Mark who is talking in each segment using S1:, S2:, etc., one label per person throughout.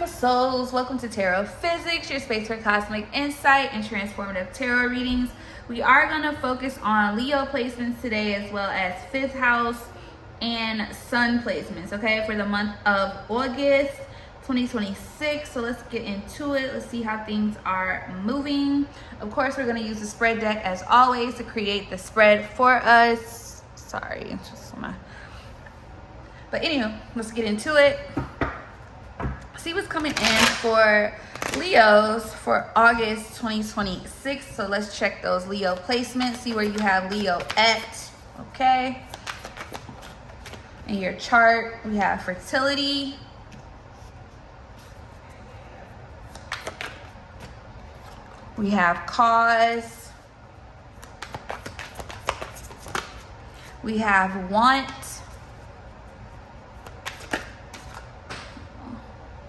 S1: beautiful souls. Welcome to Tarot Physics, your space for cosmic insight and transformative tarot readings. We are going to focus on Leo placements today, as well as 5th house and sun placements, okay, for the month of August 2026. So let's get into it. Let's see how things are moving. Of course, we're going to use the spread deck as always to create the spread for us. Sorry, just my... But anyway, let's get into it. See what's coming in for Leos for August 2026. So let's check those Leo placements. See where you have Leo at. Okay. In your chart, we have fertility. We have cause. We have want.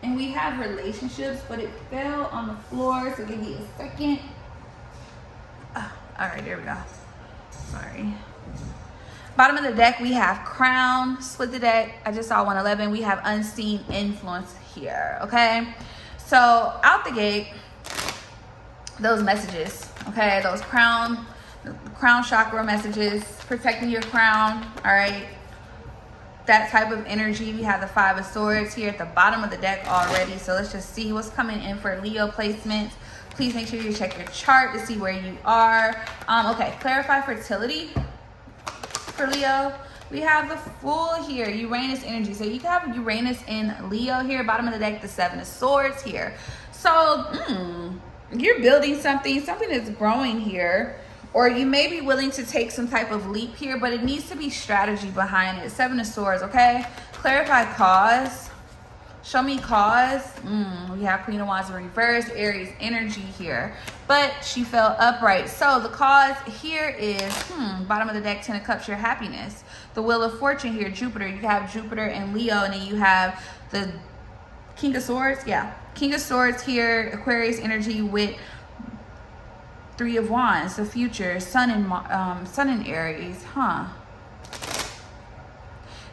S1: And we have relationships, but it fell on the floor, so give me a second. All right, there we go. Sorry. Bottom of the deck, we have crown. Split the deck. I just saw 111. We have unseen influence here, okay? So out the gate, those messages, okay? Those crown chakra messages, protecting your crown, all right? That type of energy. We have the 5 of swords here at the bottom of the deck already. So let's just see what's coming in for Leo placements. Please make sure you check your chart to see where you are. Okay, clarify fertility for Leo. We have the Fool here, Uranus energy. So you can have Uranus in Leo here. Bottom of the deck, the 7 of swords here. So you're building something is growing here. Or you may be willing to take some type of leap here, but it needs to be strategy behind it. 7 of swords, okay? Clarify cause. Show me cause. We have Queen of Wands in reverse, Aries energy here. But she fell upright. So the cause here is, bottom of the deck, 10 of Cups, your happiness. The Wheel of Fortune here, Jupiter. You have Jupiter and Leo, and then you have the King of Swords. Yeah, King of Swords here, Aquarius energy with 3 of Wands, the future, Sun in Aries,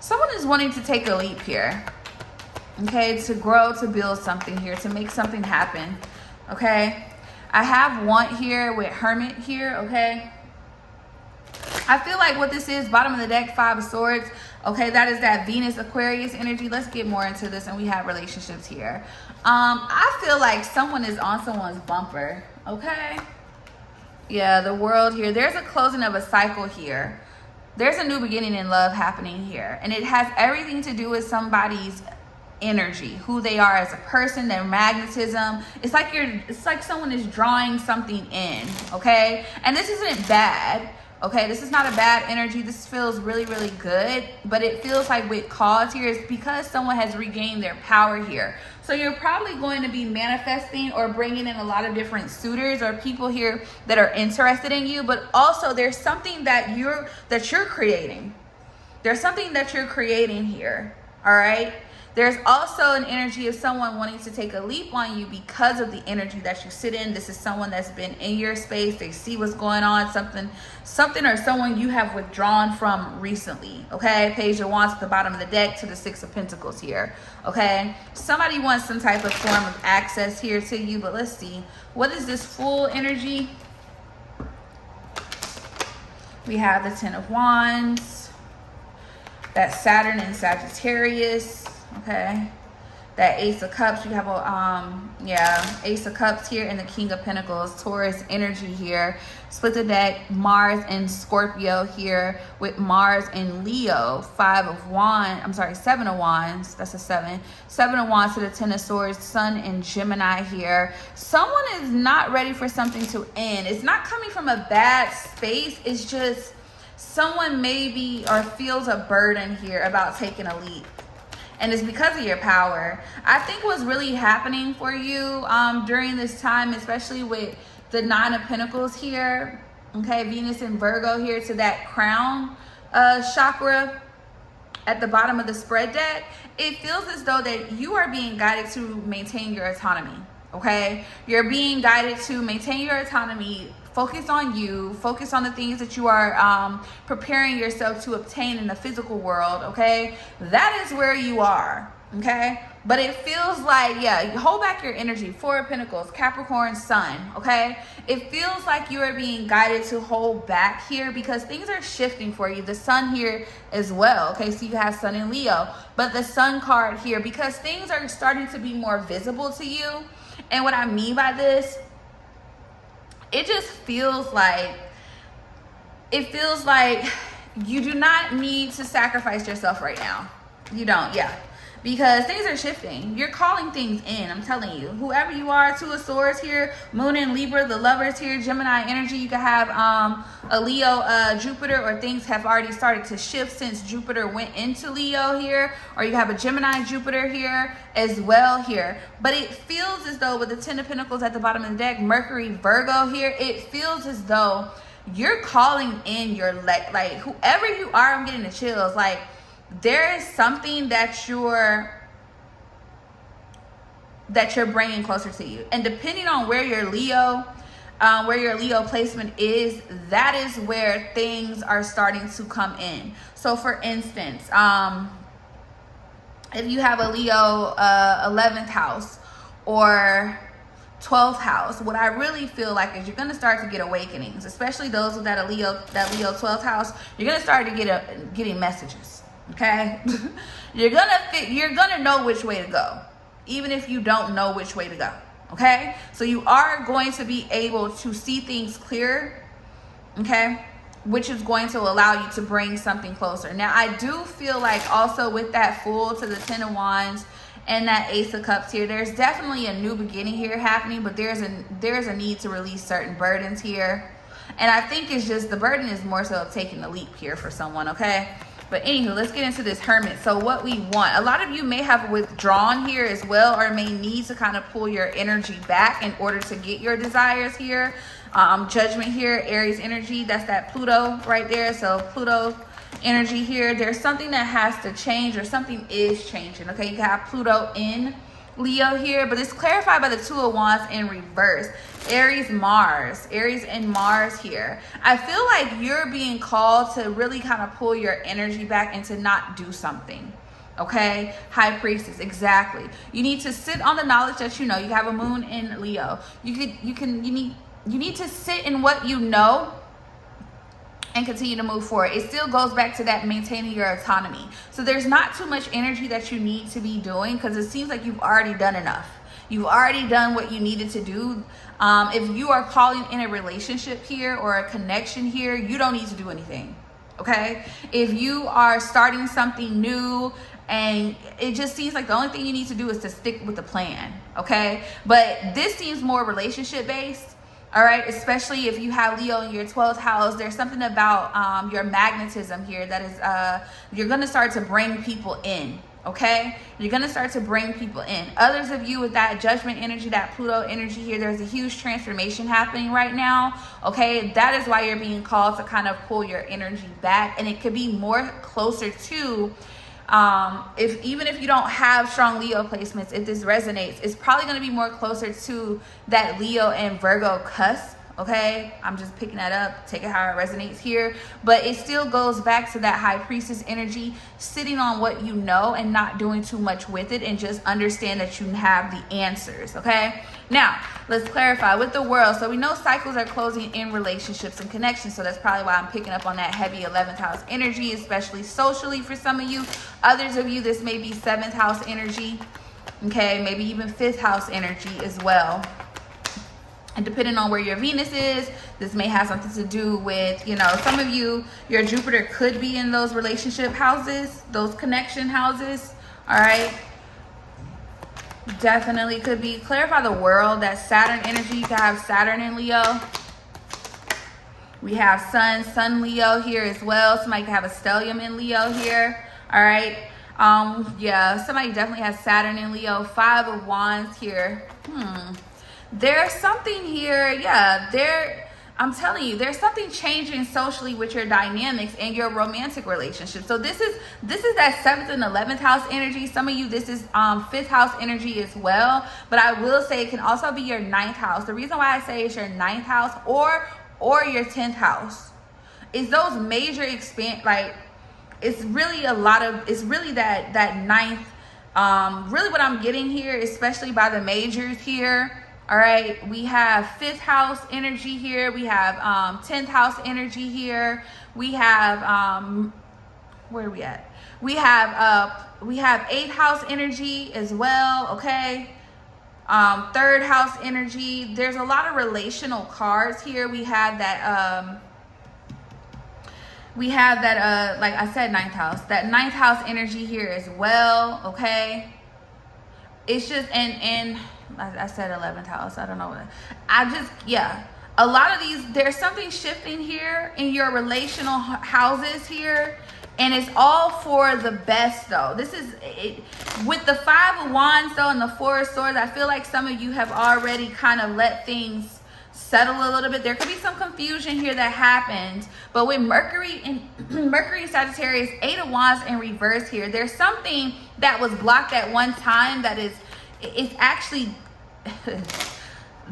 S1: Someone is wanting to take a leap here, okay, to grow, to build something here, to make something happen, okay? I have want here with Hermit here, okay? I feel like what this is, bottom of the deck, 5 of swords, okay, that is that Venus Aquarius energy. Let's get more into this, and we have relationships here. I feel like someone is on someone's bumper, okay? Yeah, the World here. There's a closing of a cycle here. There's a new beginning in love happening here. And it has everything to do with somebody's energy, who they are as a person, their magnetism. It's like someone is drawing something in, okay? And this isn't bad, okay? This is not a bad energy. This feels really, really good. But it feels like with cause here, it's because someone has regained their power here. So you're probably going to be manifesting or bringing in a lot of different suitors or people here that are interested in you. But also there's something that you're creating. There's something that you're creating here, all right? There's also an energy of someone wanting to take a leap on you because of the energy that you sit in. This is someone that's been in your space. They see what's going on, something or someone you have withdrawn from recently, okay? Page of Wands at the bottom of the deck to the 6 of Pentacles here, okay? Somebody wants some type of form of access here to you, but let's see. What is this Fool energy? We have the 10 of Wands, that Saturn and Sagittarius, okay, that Ace of Cups. You have a Ace of Cups here and the King of Pentacles, Taurus energy here. Split the deck, Mars and Scorpio here with Mars and Leo. 7 of Wands. That's a 7 of Wands to the 10 of Swords, Sun and Gemini here. Someone is not ready for something to end. It's not coming from a bad space. It's just someone maybe or feels a burden here about taking a leap. And it's because of your power. I think what's really happening for you during this time, especially with the 9 of Pentacles here, okay, Venus and Virgo here to that crown chakra at the bottom of the spread deck, it feels as though that you are being guided to maintain your autonomy, okay? You're being guided to maintain your autonomy, Focus on you. Focus on the things that you are preparing yourself to obtain in the physical world, okay? That is where you are, okay? But it feels like, yeah, you hold back your energy. Four of Pentacles, Capricorn, Sun, okay? It feels like you are being guided to hold back here because things are shifting for you. The Sun here as well, okay? So you have Sun in Leo. But the Sun card here, because things are starting to be more visible to you. And what I mean by this, it just feels like, you do not need to sacrifice yourself right now. You don't, yeah. Because things are shifting. You're calling things in, I'm telling you. Whoever you are, Two of Swords here, Moon in Libra, the Lovers here, Gemini energy. You can have a Leo, Jupiter, or things have already started to shift since Jupiter went into Leo here. Or you have a Gemini Jupiter here as well here. But it feels as though with the Ten of Pentacles at the bottom of the deck, Mercury, Virgo here, it feels as though you're calling in your, like whoever you are, I'm getting the chills, like, there is something that you're bringing closer to you, and depending on where your Leo placement is, that is where things are starting to come in. So for instance, if you have a Leo 11th house or 12th house, what I really feel like is you're going to start to get awakenings, especially those with that Leo 12th house. You're going to start to getting messages. Okay, you're gonna know which way to go, even if you don't know which way to go. Okay, so you are going to be able to see things clear. Okay, which is going to allow you to bring something closer. Now, I do feel like also with that Fool to the Ten of Wands and that Ace of Cups here, there's definitely a new beginning here happening, but there's a need to release certain burdens here, and I think it's just the burden is more so of taking the leap here for someone. Okay. But anywho, let's get into this Hermit. So what we want, a lot of you may have withdrawn here as well, or may need to kind of pull your energy back in order to get your desires here. Judgment here, Aries energy, that's that Pluto right there. So Pluto energy here, there's something that has to change, or something is changing. Okay, you have Pluto in Leo here, but it's clarified by the Two of Wands in reverse. Aries and Mars here. I feel like you're being called to really kind of pull your energy back and to not do something. Okay, High Priestess, exactly. You need to sit on the knowledge that you know. You have a Moon in Leo. You need to sit in what you know and continue to move forward. It still goes back to that maintaining your autonomy. So there's not too much energy that you need to be doing, because it seems like you've already done enough. You've already done what you needed to do. If you are calling in a relationship here or a connection here, you don't need to do anything. Okay? If you are starting something new, and it just seems like the only thing you need to do is to stick with the plan. Okay? But this seems more relationship based. All right, especially if you have Leo in your 12th house, there's something about your magnetism here that is, you're going to start to bring people in, okay? You're going to start to bring people in. Others of you with that Judgment energy, that Pluto energy here, there's a huge transformation happening right now, okay? That is why you're being called to kind of pull your energy back, and it could be more closer to, even if you don't have strong Leo placements, if this resonates, it's probably going to be more closer to that Leo and Virgo cusp. Okay, I'm just picking that up, take it how it resonates here, but it still goes back to that High Priestess energy, sitting on what you know and not doing too much with it, and just understand that you have the answers. Okay, now let's clarify with the World. So we know cycles are closing in relationships and connections, so that's probably why I'm picking up on that heavy 11th house energy, especially socially for some of you. Others of you, this may be 7th house energy, okay, maybe even 5th house energy as well. And depending on where your Venus is, this may have something to do with, you know, some of you, your Jupiter could be in those relationship houses, those connection houses. All right. Definitely could be. Clarify the World, that Saturn energy. You can have Saturn in Leo. We have Sun Leo here as well. Somebody can have a stellium in Leo here. All right. Yeah, somebody definitely has Saturn in Leo. 5 of Wands here. There's something here, yeah, I'm telling you, there's something changing socially with your dynamics and your romantic relationship. So this is that 7th and 11th house energy. Some of you, this is 5th house energy as well. But I will say it can also be your 9th house. The reason why I say it's your 9th house or your 10th house is those major it's really that 9th Really what I'm getting here, especially by the majors here, all right, we have 5th house energy here. We have 10th house energy here. We have, where are we at? We have 8th house energy as well, okay? 3rd house energy. There's a lot of relational cards here. We have that, like I said, 9th house. That 9th house energy here as well, okay? It's just, and I said 11th house. I don't know what. Yeah. A lot of these, there's something shifting here in your relational houses here. And it's all for the best, though. This is, with the 5 of Wands, though, and the 4 of Swords, I feel like some of you have already kind of let things settle a little bit. There could be some confusion here that happened. But with Mercury and Sagittarius, 8 of Wands in reverse here, there's something that was blocked at one time that it's actually...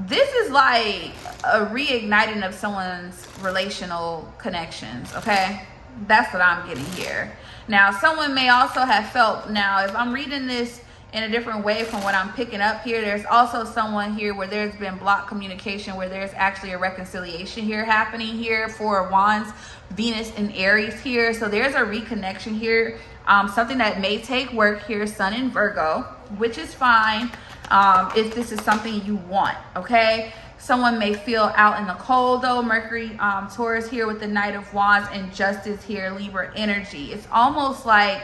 S1: This is like a reigniting of someone's relational connections, okay? That's what I'm getting here. Now, someone may also have felt, now, if I'm reading this in a different way from what I'm picking up here, there's also someone here where there's been blocked communication, where there's actually a reconciliation here happening here. 4 of Wands, Venus and Aries here. So there's a reconnection here. Something that may take work here, Sun in Virgo, which is fine if this is something you want, okay? Someone may feel out in the cold, though. Mercury, Taurus here with the Knight of Wands, and Justice here, Libra energy. It's almost like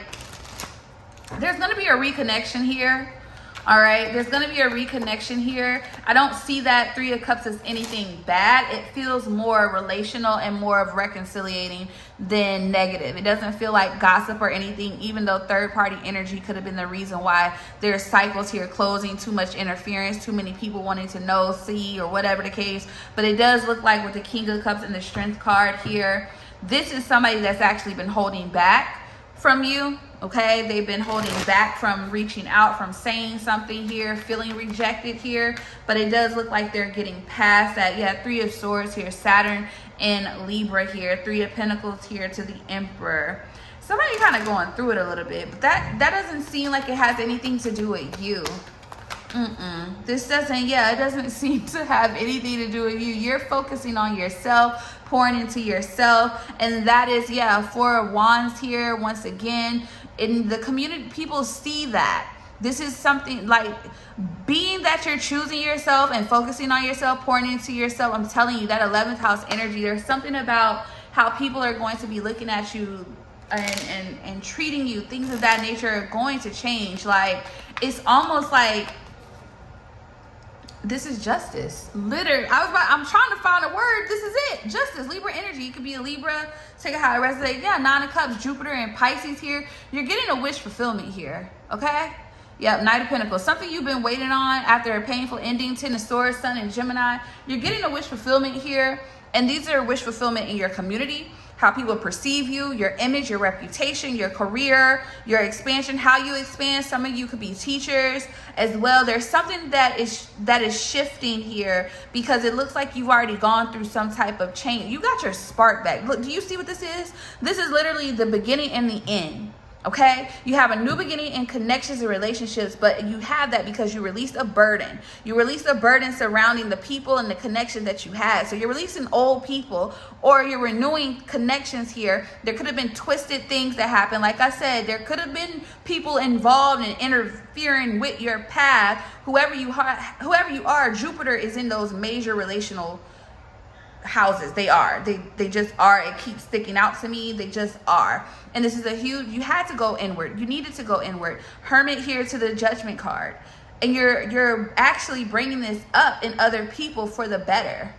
S1: there's going to be a reconnection here. All right, there's going to be a reconnection here. I don't see that 3 of Cups as anything bad. It feels more relational and more of reconciliating than negative. It doesn't feel like gossip or anything, even though third-party energy could have been the reason why there's cycles here closing, too much interference, too many people wanting to know, see, or whatever the case. But it does look like with the King of Cups and the Strength card here, this is somebody that's actually been holding back from you, okay? They've been holding back from reaching out, from saying something here, feeling rejected here, but it does look like they're getting past that. Yeah, 3 of Swords here, Saturn and Libra here, 3 of Pentacles here to the Emperor. Somebody kind of going through it a little bit, but that doesn't seem like it has anything to do with you. This doesn't, it doesn't seem to have anything to do with you. You're focusing on yourself, pouring into yourself, and that is, 4 of Wands here once again. In the community, people see that. This is something like, being that you're choosing yourself and focusing on yourself, pouring into yourself. I'm telling you, that 11th house energy, there's something about how people are going to be looking at you and treating you. Things of that nature are going to change. Like, it's almost like, this is justice. Literally, I'm trying to find a word. This is it. Justice, Libra energy. You could be a Libra. Take it how it resonates. Yeah, 9 of Cups, Jupiter and Pisces here. You're getting a wish fulfillment here, okay? Yep, Knight of Pentacles. Something you've been waiting on after a painful ending. 10 of Swords, Sun and Gemini. You're getting a wish fulfillment here. And these are wish fulfillment in your community. How people perceive you, your image, your reputation, your career, your expansion, how you expand. Some of you could be teachers as well. There's something that is shifting here, because it looks like you've already gone through some type of change. You got your spark back. Look, do you see what this is? This is literally the beginning and the end. Okay, you have a new beginning in connections and relationships, but you have that because you released a burden. You released a burden surrounding the people and the connection that you had. So you're releasing old people, or you're renewing connections here. There could have been twisted things that happened. Like I said, there could have been people involved in interfering with your path. Whoever you are, Jupiter is in those major relational houses. They just are. It keeps sticking out to me. They just are. And this is a huge, you had to go inward. You needed to go inward. Hermit here to the Judgment card. And you're actually bringing this up in other people for the better.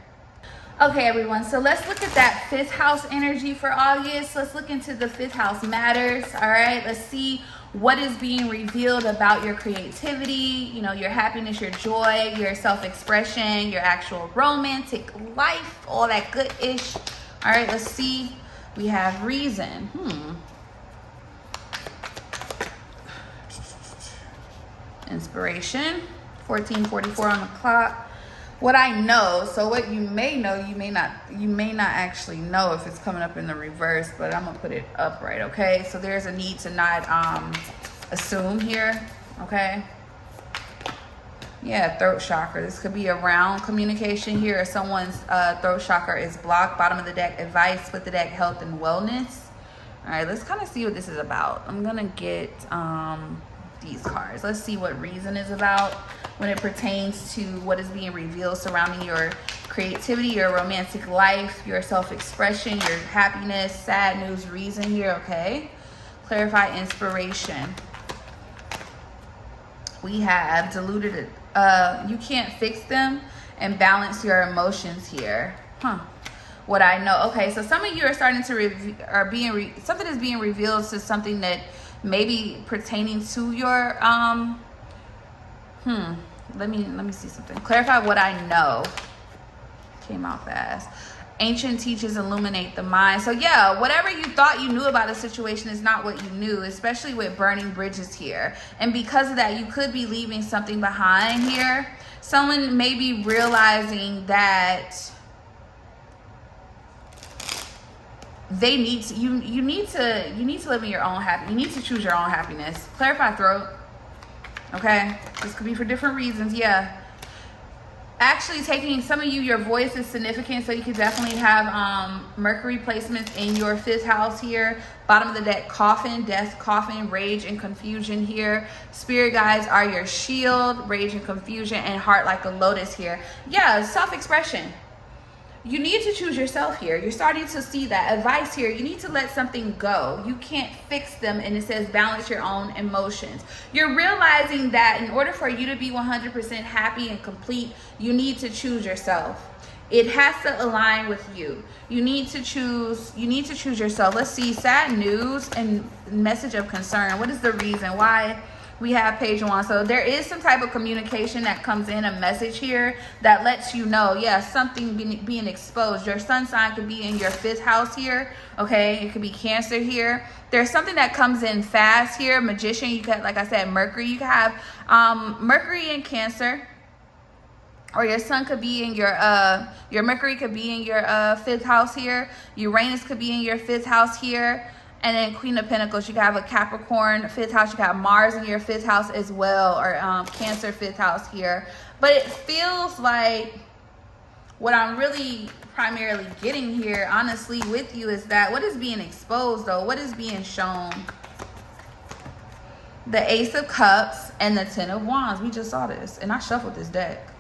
S1: Okay, everyone. So let's look at that 5th house energy for August. Let's look into the 5th house matters. All right. Let's see what is being revealed about your creativity, your happiness, your joy, your self-expression, your actual romantic life, all that good ish. All right, let's see. We have reason. Inspiration, 14:44 on the clock. What I know, so what you may know, you may not actually know if it's coming up in the reverse, but I'm gonna put it upright, okay? So there's a need to not assume here. Okay. Yeah, throat chakra. This could be around communication here, or someone's throat chakra is blocked. Bottom of the deck, advice. With the deck, health and wellness. All right, let's kind of see what this is about. I'm going to get these cards. Let's see what reason is about when it pertains to what is being revealed surrounding your creativity, your romantic life, your self-expression, your happiness, sad news, reason here, okay? Clarify inspiration. We have diluted it. You can't fix them, and balance your emotions here. What I know. Okay, so some of you are starting to something is being revealed to something that may be pertaining to your let me see something. Clarify what I know. Came out fast. Ancient teachers illuminate the mind. So yeah, whatever you thought you knew about a situation is not what you knew, especially with burning bridges here. And because of that, you could be leaving something behind here. Someone may be realizing that they need to, you need to live in your own happiness. You need to choose your own happiness. Clarify throat. Okay, this could be for different reasons. Yeah, actually taking some of you, your voice is significant, so you could definitely have Mercury placements in your 5th house here. Bottom of the deck, coffin, death, coffin, rage and confusion here. Spirit guides are your shield, rage and confusion, and heart like a lotus here. Yeah, self-expression. You need to choose yourself here. You're starting to see that. Advice here, you need to let something go. You can't fix them, and it says balance your own emotions. You're realizing that in order for you to be 100% happy and complete, you need to choose yourself. It has to align with you. You need to choose yourself. Let's see, sad news and message of concern. What is the reason why we have page 1? So there is some type of communication that comes in, a message here that lets you know, yeah, something being exposed. Your sun sign could be in your 5th house here, okay? It could be Cancer here. There's something that comes in fast here. Magician, you could, like I said, Mercury. You could have Mercury in Cancer, or your sun could be in your Mercury could be in your 5th house here. Uranus could be in your 5th house here. And then Queen of Pentacles, you can have a Capricorn 5th house. You can have Mars in your 5th house as well, or Cancer 5th house here. But it feels like what I'm really primarily getting here, honestly, with you is that what is being exposed, though? What is being shown? The Ace of Cups and the 10 of Wands. We just saw this, and I shuffled this deck.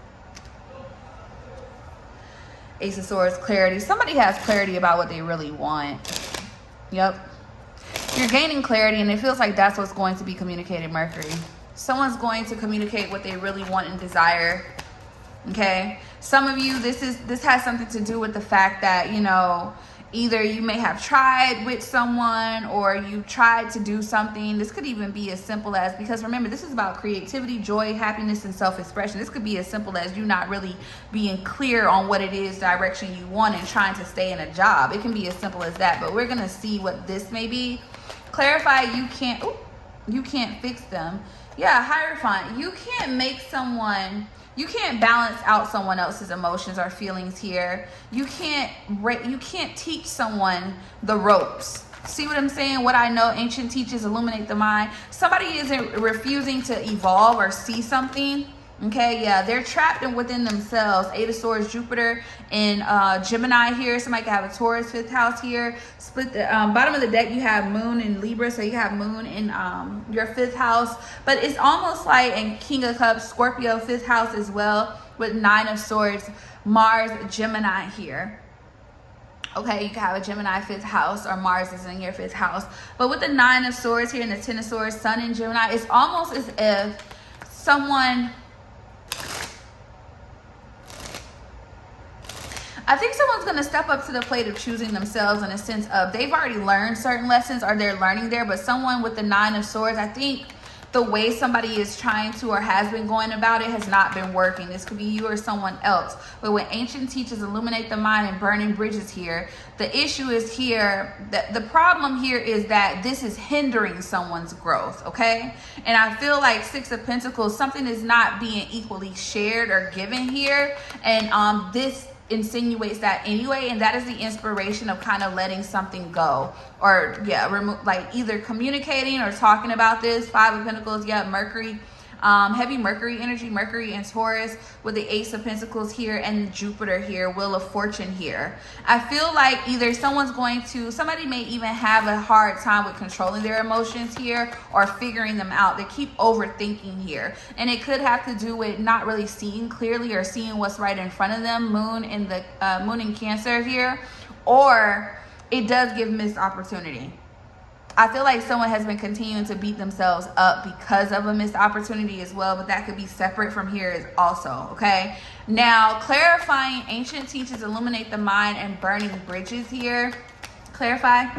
S1: Ace of Swords, clarity. Somebody has clarity about what they really want. Yep. You're gaining clarity, and it feels like that's what's going to be communicated, Mercury. Someone's going to communicate what they really want and desire. Okay? Some of you, this has something to do with the fact that, you know, either you may have tried with someone, or you tried to do something. This could even be as simple as, because remember, this is about creativity, joy, happiness, and self-expression. This could be as simple as you not really being clear on what it is, direction you want, and trying to stay in a job. It can be as simple as that, but we're going to see what this may be. Clarify, you can't fix them. Yeah, Hierophant, you can't balance out someone else's emotions or feelings here. You can't teach someone the ropes. See what I'm saying? What I know, ancient teachers illuminate the mind. Somebody isn't refusing to evolve or see something. Okay, yeah, they're trapped within themselves. 8 of Swords, Jupiter in Gemini here. Somebody could have a Taurus 5th house here. Split the bottom of the deck, you have Moon in Libra, so you have Moon in your 5th house. But it's almost like in King of Cups, Scorpio 5th house as well, with 9 of Swords, Mars, Gemini here. Okay, you can have a Gemini 5th house, or Mars is in your 5th house. But with the 9 of Swords here and the 10 of Swords, Sun in Gemini, it's almost as if someone... I think someone's going to step up to the plate of choosing themselves, in a sense of they've already learned certain lessons, or they're learning there. But someone with the 9 of Swords, I think the way somebody is trying to or has been going about it has not been working. This could be you or someone else. But when ancient teachers illuminate the mind and burning bridges here, the issue is here, that the problem here is that this is hindering someone's growth, okay? And I feel like 6 of Pentacles, something is not being equally shared or given here. And this insinuates that anyway, and that is the inspiration of kind of letting something go, or like either communicating or talking about this. Five of Pentacles, Mercury, heavy Mercury energy, Mercury and Taurus with the Ace of Pentacles here and Jupiter here, Wheel of Fortune here. I feel like either somebody may even have a hard time with controlling their emotions here or figuring them out. They keep overthinking here, and it could have to do with not really seeing clearly or seeing what's right in front of them. Moon in Cancer here, or it does give missed opportunity. I feel like someone has been continuing to beat themselves up because of a missed opportunity as well, but that could be separate from here also, okay? Now, clarifying ancient teachings, illuminate the mind, and burning bridges here. Clarify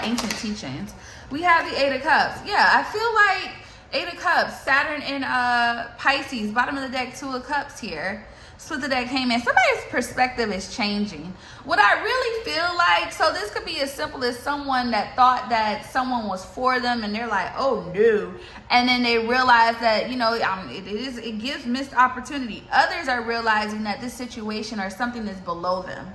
S1: ancient teachings. We have the Eight of Cups. Yeah, I feel like Eight of Cups, Saturn in Pisces, bottom of the deck, Two of Cups here. Split the deck came in. Somebody's perspective is changing. What I really feel like, so this could be as simple as someone that thought that someone was for them and they're like, oh no. And then they realize that, it gives missed opportunity. Others are realizing that this situation or something is below them,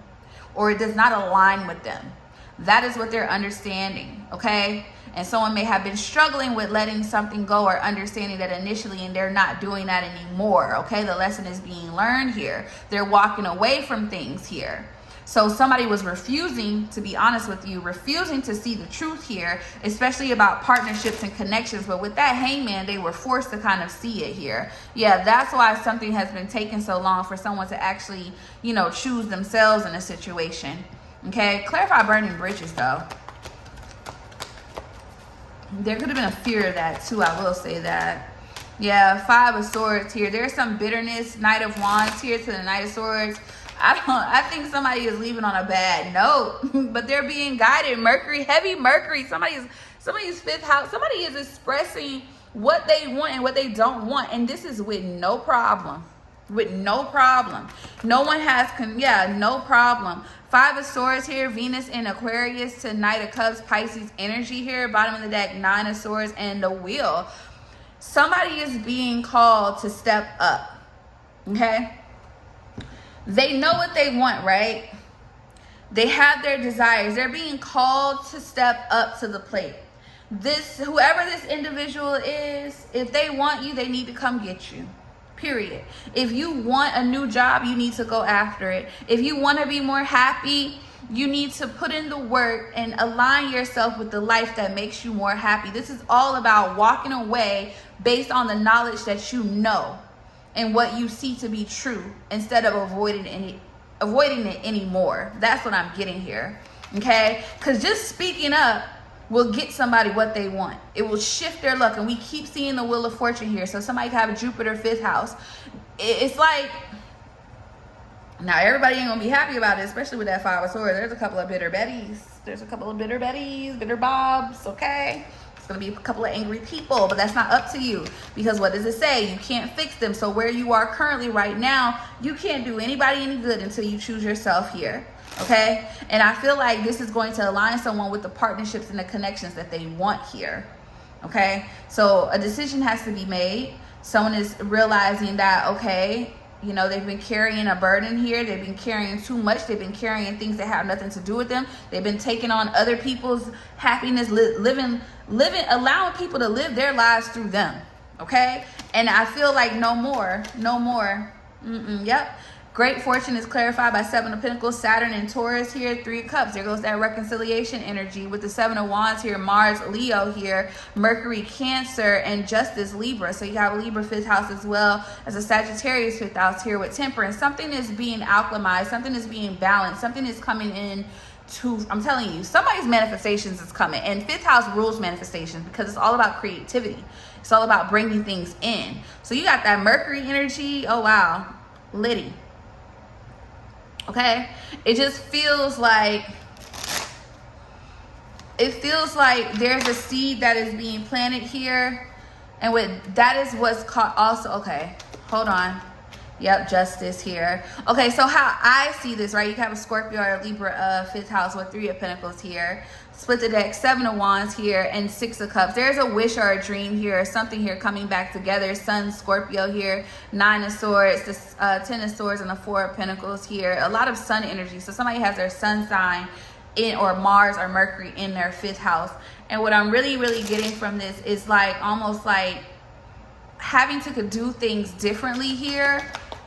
S1: or it does not align with them. That is what they're understanding, okay? And someone may have been struggling with letting something go or understanding that initially, and they're not doing that anymore, okay? The lesson is being learned here. They're walking away from things here. So somebody was refusing, to be honest with you, refusing to see the truth here, especially about partnerships and connections. But with that Hangman, they were forced to kind of see it here. Yeah, that's why something has been taking so long for someone to actually, choose themselves in a situation. Okay, clarify burning bridges though. There could have been a fear of that too, I will say that. Yeah, Five of Swords here. There's some bitterness. Knight of Wands here to the Knight of Swords. I think somebody is leaving on a bad note, but they're being guided. Mercury, heavy Mercury. Somebody's fifth house. Somebody is expressing what they want and what they don't want, and this is with no problem. With no problem. No one has, no problem. Five of Swords here, Venus in Aquarius to Knight of Cups, Pisces energy here. Bottom of the deck, Nine of Swords and the Wheel. Somebody is being called to step up, okay? They know what they want, right? They have their desires. They're being called to step up to the plate. Whoever this individual is, if they want you, they need to come get you. Period. If you want a new job, you need to go after it. If you want to be more happy, you need to put in the work and align yourself with the life that makes you more happy. This is all about walking away based on the knowledge that you know and what you see to be true, instead of avoiding it anymore. That's what I'm getting here. Okay? Because just speaking up will get somebody what they want. It will shift their luck. And we keep seeing the Wheel of Fortune here. So somebody could have a Jupiter fifth house. It's like, now everybody ain't gonna be happy about it, especially with that Five of Swords. There's a couple of bitter Bettys. Bitter Bobs, okay? It's gonna be a couple of angry people, but that's not up to you, because what does it say? You can't fix them. So where you are currently right now, you can't do anybody any good until you choose yourself here. Okay, and I feel like this is going to align someone with the partnerships and the connections that they want here. Okay, so a decision has to be made. Someone is realizing that, okay, they've been carrying a burden here. They've been carrying too much. They've been carrying things that have nothing to do with them. They've been taking on other people's happiness, allowing people to live their lives through them. Okay, and I feel like no more. Yep. Great fortune is clarified by Seven of Pentacles, Saturn and Taurus here, Three of Cups. There goes that reconciliation energy with the Seven of Wands here, Mars, Leo here, Mercury, Cancer, and Justice, Libra. So you have a Libra fifth house as well as a Sagittarius fifth house here with Temperance. Something is being alchemized, something is being balanced, something is coming in to, I'm telling you, somebody's manifestations is coming. And fifth house rules manifestations because it's all about creativity. It's all about bringing things in. So you got that Mercury energy. Oh, wow. Liddy. Okay, it just feels like there's a seed that is being planted here, and that is what's called also. Okay, hold on. Yep, justice here. Okay, so how I see this, right? You have a Scorpio or a Libra fifth house with 3 of Pentacles here. Split the deck, 7 of Wands here, and 6 of Cups. There's a wish or a dream here, or something here coming back together. Sun, Scorpio here, 9 of Swords, the 10 of Swords, and the 4 of Pentacles here. A lot of sun energy. So somebody has their sun sign in, or Mars or Mercury in their 5th house. And what I'm really, really getting from this is like almost like having to do things differently here.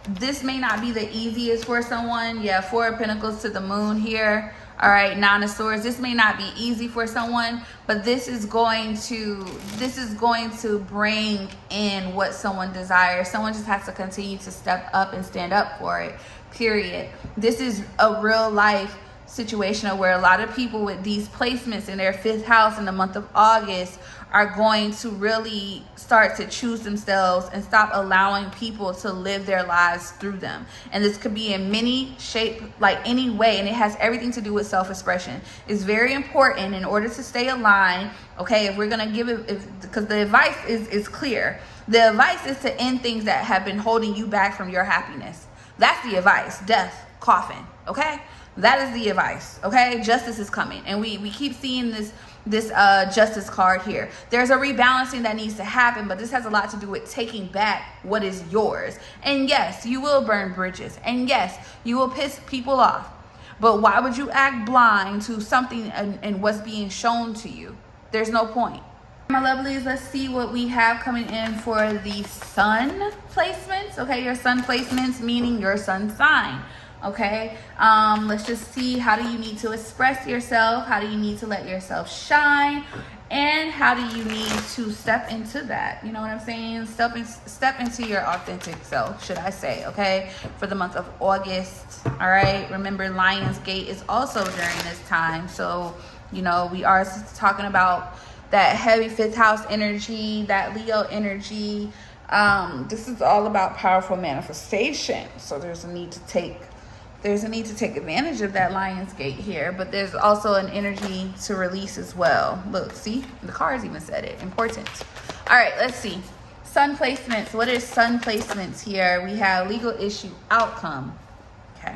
S1: This may not be the easiest for someone. Yeah, 4 of Pentacles to the Moon here. All right, 9 of Swords. This may not be easy for someone, but this is going to bring in what someone desires. Someone just has to continue to step up and stand up for it, period. This is a real life situation where a lot of people with these placements in their 5th house in the month of August are going to really start to choose themselves and stop allowing people to live their lives through them. And this could be in many shape, like any way, and it has everything to do with self-expression. It's very important in order to stay aligned. Okay, if we're gonna give it, because the advice is clear. The advice is to end things that have been holding you back from your happiness. That's the advice. Death, coffin. Okay, that is the advice. Okay, justice is coming, and we keep seeing this justice card here. There's a rebalancing that needs to happen, but this has a lot to do with taking back what is yours. And yes, you will burn bridges, and yes, you will piss people off, but why would you act blind to something and what's being shown to you? There's no point. My lovelies, let's see what we have coming in for the sun placements. Okay, your sun placements, meaning your sun sign. Okay, let's just see, how do you need to express yourself? How do you need to let yourself shine? And how do you need to step into that? You know what I'm saying? Step into your authentic self, should I say, okay? For the month of August, all right? Remember, Lionsgate is also during this time. So, you know, we are talking about that heavy 5th house energy, that Leo energy. This is all about powerful manifestation. So there's a need to take advantage of that Lionsgate here, but there's also an energy to release as well. Look, see, the cards even said it. Important. All right, let's see. Sun placements. What is sun placements here? We have legal issue outcome. Okay.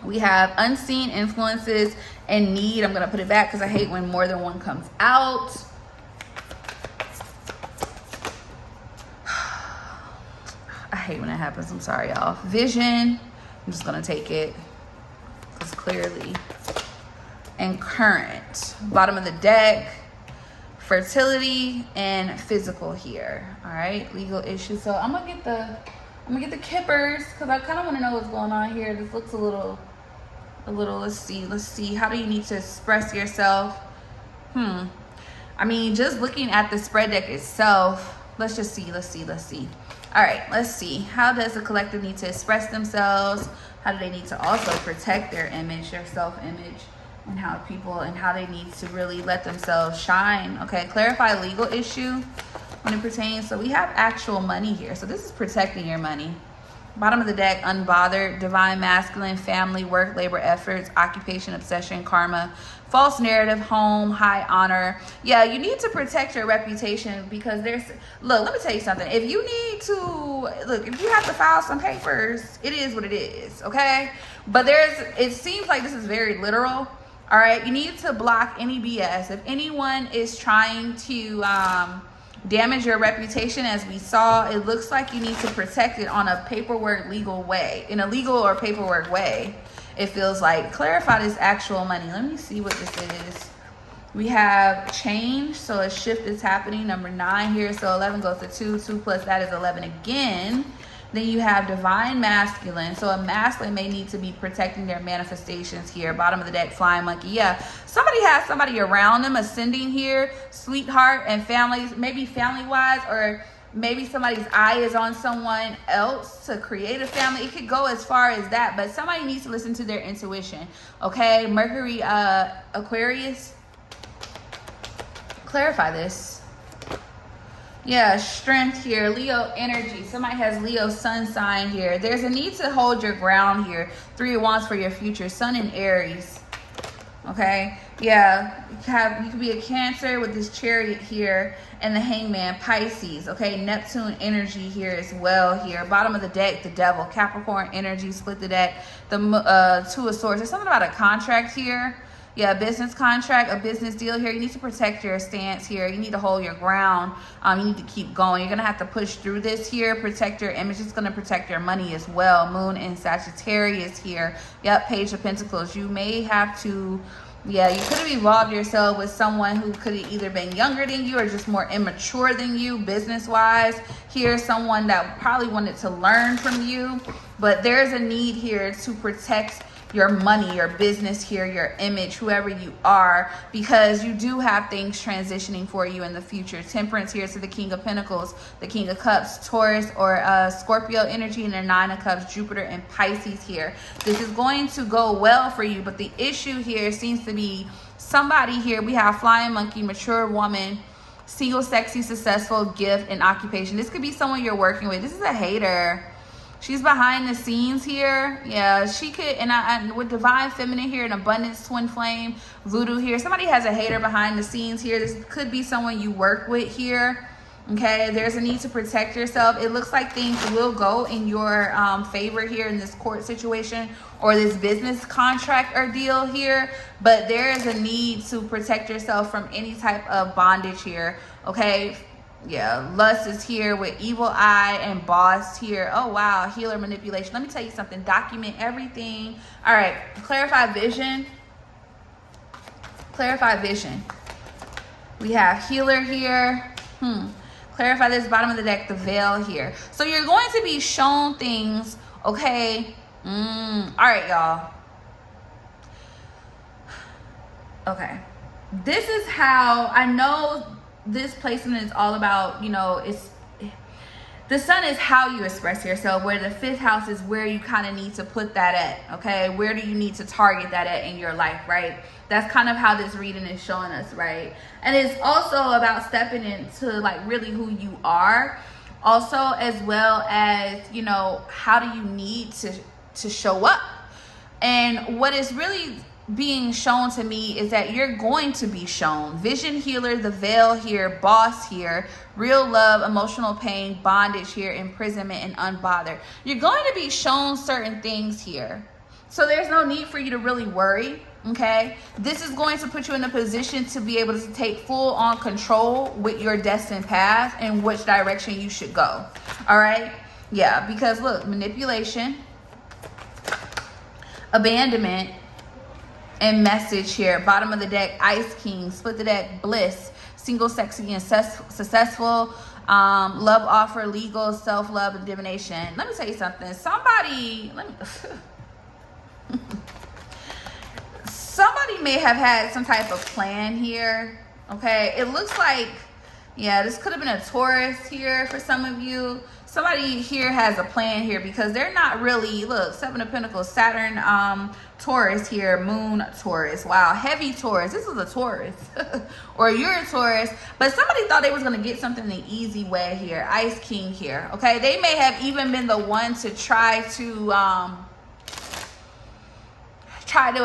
S1: We have unseen influences and need. I'm going to put it back because I hate when more than one comes out. I hate when that happens. I'm sorry, y'all. Vision. I'm just going to take it because clearly. And current. Bottom of the deck. Fertility and physical here. All right. Legal issues. So I'm going to get the kippers because I kind of want to know what's going on here. This looks a little, let's see. How do you need to express yourself? I mean, just looking at the spread deck itself, let's see. All right, let's see. How does the collective need to express themselves? How do they need to also protect their image, their self-image, and how they need to really let themselves shine? Okay, clarify legal issue when it pertains. So we have actual money here. So this is protecting your money. Bottom of the deck, unbothered, divine masculine, family, work, labor, efforts, occupation, obsession, karma, false narrative, home, high honor. Yeah, you need to protect your reputation because look, let me tell you something. If you have to file some papers, it is what it is, okay? But it seems like this is very literal, all right? You need to block any BS. If anyone is trying to damage your reputation, as we saw, it looks like you need to protect it on a legal way, in a legal or paperwork way. It feels like. Clarify this actual money. Let me see what this is. We have change, so a shift is happening. Number 9 here, so 11 goes to 2. 2 plus that is 11 again. Then you have divine masculine, so a masculine may need to be protecting their manifestations here. Bottom of the deck, flying monkey. Yeah, somebody has somebody around them ascending here, sweetheart and families, maybe family-wise, or maybe somebody's eye is on someone else to create a family. It could go as far as that, but somebody needs to listen to their intuition, okay? Mercury, Aquarius. Clarify this. Yeah, strength here. Leo energy. Somebody has Leo sun sign here. There's a need to hold your ground here. 3 of Wands for your future. Sun in Aries. Okay, yeah, you could be a Cancer with this Chariot here and the Hangman, Pisces. Okay, Neptune energy here as well. Here, bottom of the deck, the Devil, Capricorn energy, split the deck. The Two of Swords. There's something about a contract here. Yeah, a business contract, a business deal here. You need to protect your stance here. You need to hold your ground. You need to keep going. You're going to have to push through this here. Protect your image. It's going to protect your money as well. Moon in Sagittarius here. Yep, Page of Pentacles. You may have to... Yeah, you could have involved yourself with someone who could have either been younger than you or just more immature than you business-wise. Here's someone that probably wanted to learn from you. But there's a need here to protect your money, your business here, your image, whoever you are, because you do have things transitioning for you in the future. Temperance here to the King of Pentacles, the King of Cups, Taurus or Scorpio energy, and the Nine of Cups, Jupiter and Pisces here. This is going to go well for you, but the issue here seems to be somebody here. We have Flying Monkey, mature woman, single, sexy, successful, gift, and occupation. This could be someone you're working with. This is a hater. She's behind the scenes here. Yeah, she could, and with Divine Feminine here, an Abundance, Twin Flame, Voodoo here. Somebody has a hater behind the scenes here. This could be someone you work with here. Okay, there's a need to protect yourself. It looks like things will go in your favor here in this court situation or this business contract or deal here. But there is a need to protect yourself from any type of bondage here. Okay. Yeah, Lust is here with Evil Eye and Boss here. Oh, wow. Healer manipulation. Let me tell you something. Document everything. All right. Clarify vision. Clarify vision. We have Healer here. Clarify this. Bottom of the deck, the Veil here. So you're going to be shown things. Okay. All right, y'all. Okay. This is how I know this placement is all about, you know, it's the Sun is how you express yourself, where the 5th house is where you kind of need to put that at. Okay, where do you need to target that at in your life, right? That's kind of how this reading is showing us, right? And it's also about stepping into like really who you are, also, as well as, you know, how do you need to show up. And what is really being shown to me is that you're going to be shown. Vision, Healer, the Veil here, Boss here, real love, emotional pain, bondage here, imprisonment, and unbothered. You're going to be shown certain things here. So there's no need for you to really worry, okay? This is going to put you in a position to be able to take full on control with your destined path and which direction you should go, all right? Yeah, because look, manipulation, abandonment, and message here. Bottom of the deck, Ice King, split the deck, Bliss, single, sexy, and successful, love offer, legal, self-love, and divination. Let me tell you something. Somebody may have had some type of plan here. Okay, it looks like, yeah, this could have been a Taurus here for some of you. Somebody here has a plan here because they're not really, look, 7 of Pentacles, Saturn, Taurus here, Moon, Taurus. Wow, heavy Taurus. This is a Taurus. Or you're a Taurus. But somebody thought they was going to get something the easy way here. Ice King here. Okay, they may have even been the one to try to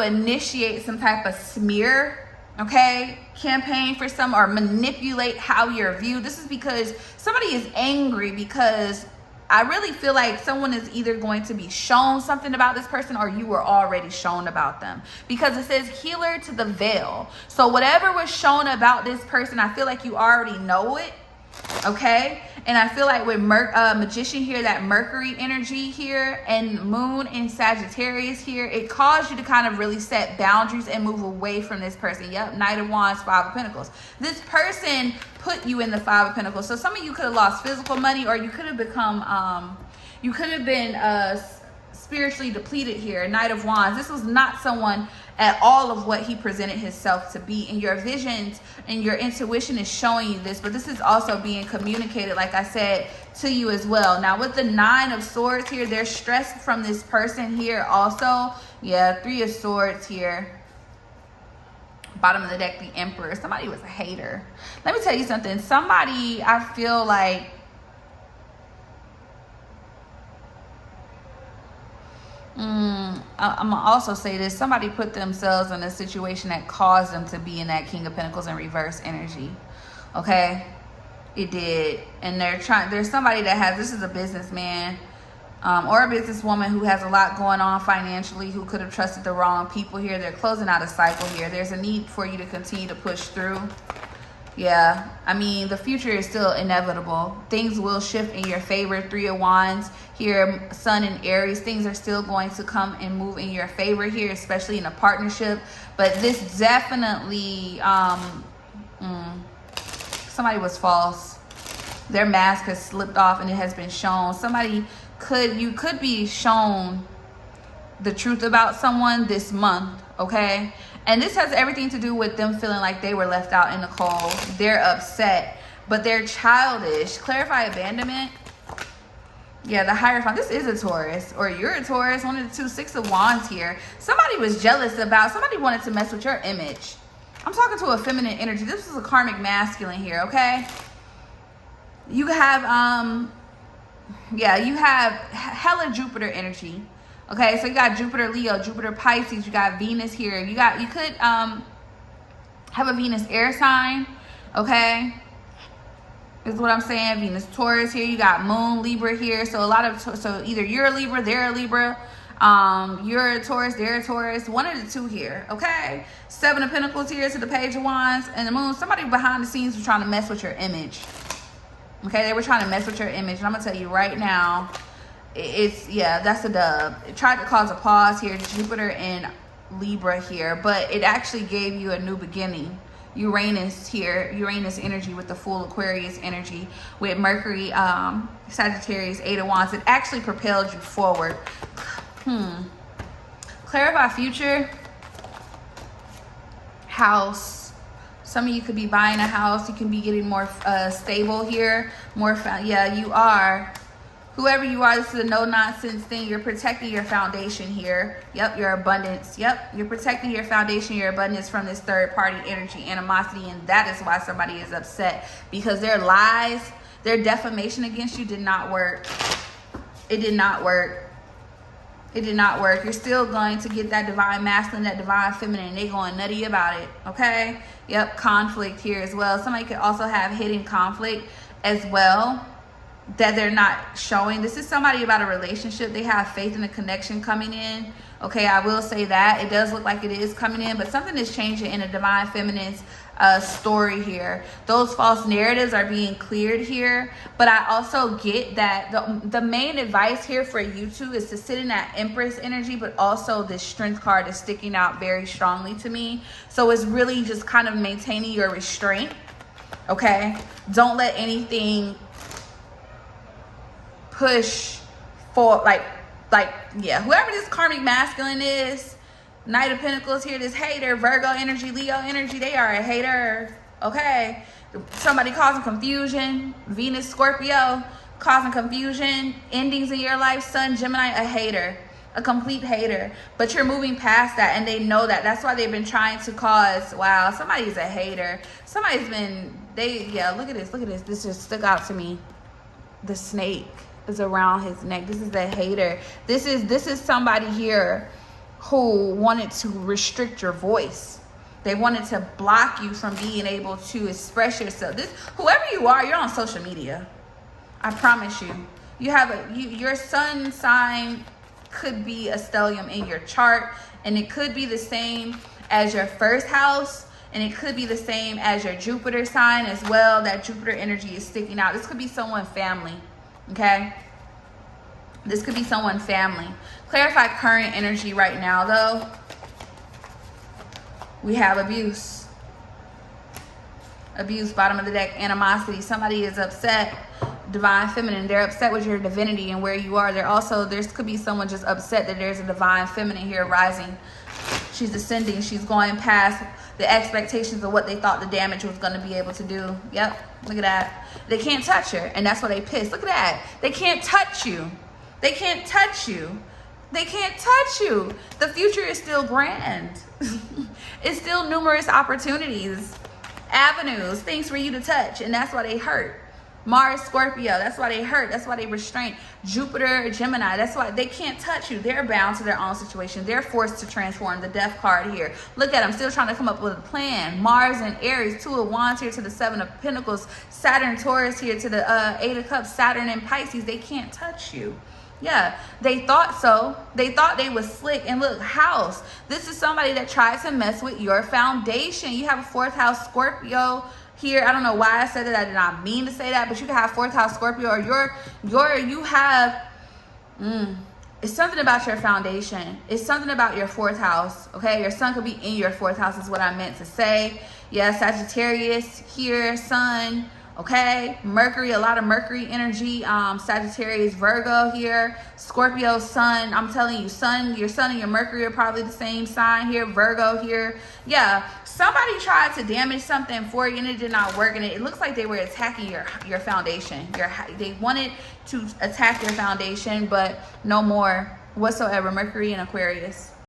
S1: initiate some type of smear, okay, campaign for some, or manipulate how you're viewed. This is because somebody is angry because I really feel like someone is either going to be shown something about this person or you were already shown about them, because it says Healer to the Veil. So whatever was shown about this person, I feel like you already know it. Okay, and I feel like with Magician here, that Mercury energy here, and Moon in Sagittarius here, it caused you to kind of really set boundaries and move away from this person. Yep, Knight of Wands, 5 of Pentacles. This person put you in the 5 of Pentacles. So some of you could have lost physical money, or you could have become, you could have been spiritually depleted here. Knight of Wands. This was not someone at all of what he presented himself to be, and your visions and your intuition is showing you this, but this is also being communicated, like I said, to you as well. Now with the 9 of Swords here, there's stress from this person here also. Yeah, 3 of Swords here. Bottom of the deck, the Emperor. Somebody was a hater. Let me tell you something. Somebody, I feel like, I'm gonna also say this: somebody put themselves in a situation that caused them to be in that King of Pentacles in reverse energy. Okay, it did, and there's somebody that has. This is a businessman. Or a businesswoman who has a lot going on financially, who could have trusted the wrong people here. They're closing out a cycle here. There's a need for you to continue to push through. Yeah, I mean, the future is still inevitable. Things will shift in your favor. 3 of Wands here, Sun in Aries. Things are still going to come and move in your favor here, especially in a partnership. But this definitely, somebody was false. Their mask has slipped off and it has been shown. You could be shown the truth about someone this month, okay? And this has everything to do with them feeling like they were left out in the cold. They're upset, but they're childish. Clarify abandonment. Yeah, the Hierophant. This is a Taurus, or you're a Taurus. One of the 2 6 of Wands here. Somebody was jealous somebody wanted to mess with your image. I'm talking to a feminine energy. This is a karmic masculine here, okay? You have, you have hella Jupiter energy. Okay, so you got Jupiter Leo, Jupiter Pisces, you got Venus here. You could have a Venus air sign, okay? Is what I'm saying. Venus Taurus here. You got Moon Libra here. So so either you're a Libra, they're a Libra. You're a Taurus, they're a Taurus. One of the 2 here, okay? 7 of Pentacles here to the Page of Wands and the Moon. Somebody behind the scenes was trying to mess with your image. Okay, they were trying to mess with your image. And I'm going to tell you right now, that's a dub. It tried to cause a pause here. Jupiter and Libra here. But it actually gave you a new beginning. Uranus here. Uranus energy with the full Aquarius energy. With Mercury, Sagittarius, 8 of Wands. It actually propelled you forward. Clarify future. House. Some of you could be buying a house. You can be getting more stable here. You are. Whoever you are, this is a no-nonsense thing. You're protecting your foundation here. Yep, your abundance. Yep, you're protecting your foundation, your abundance from this third-party energy, animosity, and that is why somebody is upset. Because their lies, their defamation against you did not work. It did not work. It did not work. You're still going to get that divine masculine, that divine feminine. They going nutty about it, okay? Yep, conflict here as well. Somebody could also have hidden conflict as well that they're not showing. This is somebody about a relationship. They have faith in a connection coming in. Okay, I will say that. It does look like it is coming in, but something is changing in a divine feminine's story here. Those false narratives are being cleared here, but I also get that the main advice here for you two is to sit in that Empress energy, but also this Strength card is sticking out very strongly to me. So it's really just kind of maintaining your restraint, okay? Don't let anything push for whoever this karmic masculine is. Knight of Pentacles here, this hater, Virgo energy, Leo energy, they are a hater, okay? Somebody causing confusion, Venus, Scorpio, causing confusion, endings in your life, Sun, Gemini, a hater, a complete hater. But you're moving past that, and they know that. That's why they've been trying to cause, wow, somebody's a hater. Somebody's been, look at this. This just stuck out to me. The snake is around his neck. This is a hater. This is somebody here who wanted to restrict your voice. They wanted to block you from being able to express yourself. Whoever you are, you're on social media. I promise you. You have your sun sign could be a stellium in your chart, and it could be the same as your first house, and it could be the same as your Jupiter sign as well. That Jupiter energy is sticking out. This could be someone family, okay? This could be someone family. Clarify current energy right now, though. We have abuse. Abuse, bottom of the deck, animosity. Somebody is upset. Divine feminine. They're upset with your divinity and where you are. There could be someone just upset that there's a divine feminine here rising. She's ascending. She's going past the expectations of what they thought the damage was going to be able to do. Yep. Look at that. They can't touch her, and that's why they pissed. Look at that. They can't touch you. They can't touch you. They can't touch you. The future is still grand. It's still numerous opportunities, avenues, things for you to touch, and that's why they hurt. Mars, Scorpio, that's why they hurt. That's why they restrain. Jupiter, Gemini, that's why they can't touch you. They're bound to their own situation. They're forced to transform. The Death card here. Look at them, still trying to come up with a plan. Mars and Aries, 2 of Wands here to the 7 of Pentacles. Saturn, Taurus here to the 8 of Cups. Saturn and Pisces, they can't touch you. Yeah, they thought so. They thought they was slick. And look, house. This is somebody that tries to mess with your foundation. You have a 4th house Scorpio here. I don't know why I said that. I did not mean to say that, but you can have 4th house Scorpio, or you have it's something about your foundation. It's something about your 4th house. Okay, your sun could be in your 4th house is what I meant to say. Yeah, Sagittarius here, sun. Okay, Mercury, a lot of Mercury energy. Sagittarius, Virgo here, Scorpio, sun. I'm telling you, your sun and your Mercury are probably the same sign here. Virgo here. Yeah, somebody tried to damage something for you and it did not work. And it looks like they were attacking your foundation. They wanted to attack your foundation, but no more whatsoever. Mercury and Aquarius.